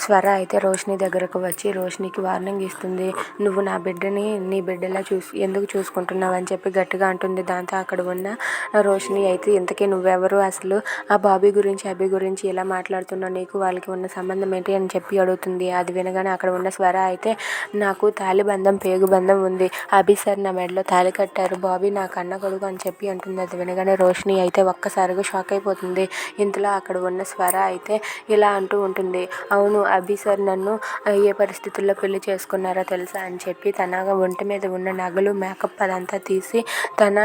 స్వర అయితే రోషిని దగ్గరకు వచ్చి రోషినికి వార్నింగ్ ఇస్తుంది. నువ్వు నా బిడ్డని నీ బిడ్డలా ఎందుకు చూసుకుంటున్నావు అని చెప్పి గట్టిగా అంటుంది. దాంతో అక్కడ ఉన్న రోషిని అయితే ఇంతకీ నువ్వెవరు, అసలు ఆ బాబీ గురించి అభి గురించి ఎలా మాట్లాడుతున్నావు, నీకు వాళ్ళకి ఉన్న సంబంధం ఏంటి అని చెప్పి అడుగుతుంది. అది వినగానే అక్కడ ఉన్న స్వర అయితే నాకు తాలిబంధం పేగుబంధం ఉంది, అభి సార్ నా మెడలో తాలి కట్టారు, బాబీ నా కన్న కొడుకు అని చెప్పి అంటుంది. అది వినగానే రోషిని అయితే ఒక్కసారిగా షాక్ అయిపోతుంది. ఇంతలో అక్కడ ఉన్న స్వర అయితే ఇలా అంటూ ఉంటుంది. అవును, అభి సార్ నన్ను ఏ పరిస్థితుల్లో పెళ్లి చేసుకున్నారో తెలుసా అని చెప్పి తన ఒంటి మీద ఉన్న నగలు మేకప్ అదంతా తీసి తన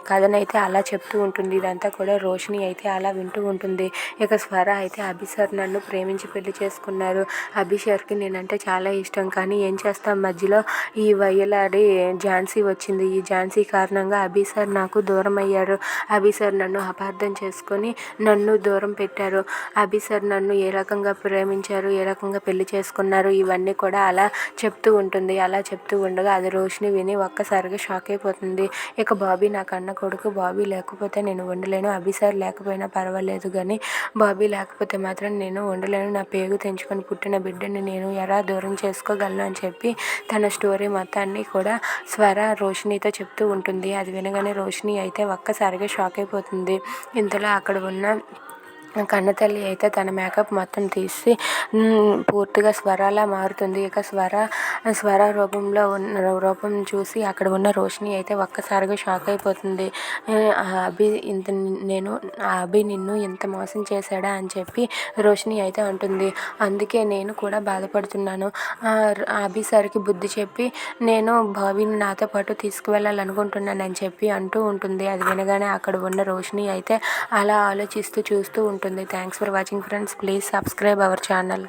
కథనైతే అలా చెప్తూ ఉంటుంది. ఇదంతా కూడా రోషిని అయితే అలా వింటూ ఉంటుంది. ఇక స్వర అయితే అభి సార్ నన్ను ప్రేమించి పెళ్లి చేసుకున్నారు, అభి సార్కి నేనంటే చాలా ఇష్టం, కానీ ఏం చేస్తాం మధ్యలో ఈ వయ్యలాడి ఝాన్సీ వచ్చింది, ఈ ఝాన్సీ కారణంగా అభి సార్ నాకు దూరం అయ్యారు, అభి సార్ నన్ను అపార్థం చేసుకొని నన్ను దూరం పెట్టారు, అభి సార్ నన్ను ఏ రకంగా ప్రేమించారు, ఏ రకంగా పెళ్లి చేసుకున్నారు, ఇవన్నీ కూడా అలా చెప్తూ ఉంటుంది. అలా చెప్తూ ఉండగా అది రోషిని విని ఒక్కసారిగా షాక్ అయిపోతుంది. ఇక బాబీ నా కన్న కొడుకు, బాబీ లేకపోతే నేను ఉండలేను, అభి సార్ లేకపోయినా పర్వాలేదు కానీ బాబీ లేకపోతే మాత్రం నేను ఉండలేను, నా పేగు తెంచుకొని పుట్టిన బిడ్డని నేను ఎలా దూరం చేసుకోగలను అని చెప్పి తన స్టోరీ మొత్తాన్ని కూడా స్వర రోషినితో చెప్తూ ఉంటుంది. అది వినగానే రోషిని అయితే ఒక్కసారిగా షాక్ అయిపోతుంది. ఇంతలో అక్కడ ఉన్న కన్నతల్లి అయితే తన మేకప్ మొత్తం తీసి పూర్తిగా స్వరలా మారుతుంది. ఇక స్వర రూపంలో ఉన్న రూపం చూసి అక్కడ ఉన్న రోషిని అయితే ఒక్కసారిగా షాక్ అయిపోతుంది. అభి అభి నిన్ను ఇంత మోసం చేశాడా అని చెప్పి రోషిని అయితే అంటుంది. అందుకే నేను కూడా బాధపడుతున్నాను, అభి సార్కి బుద్ధి చెప్పి నేను బాబీని నాతో పాటు తీసుకువెళ్ళాలనుకుంటున్నాను అని చెప్పి అంటూ ఉంటుంది. అది వినగానే అక్కడ ఉన్న రోషిని అయితే అలా ఆలోచిస్తూ చూస్తూ ఉంటుంది. Thanks for watching friends, please subscribe our channel.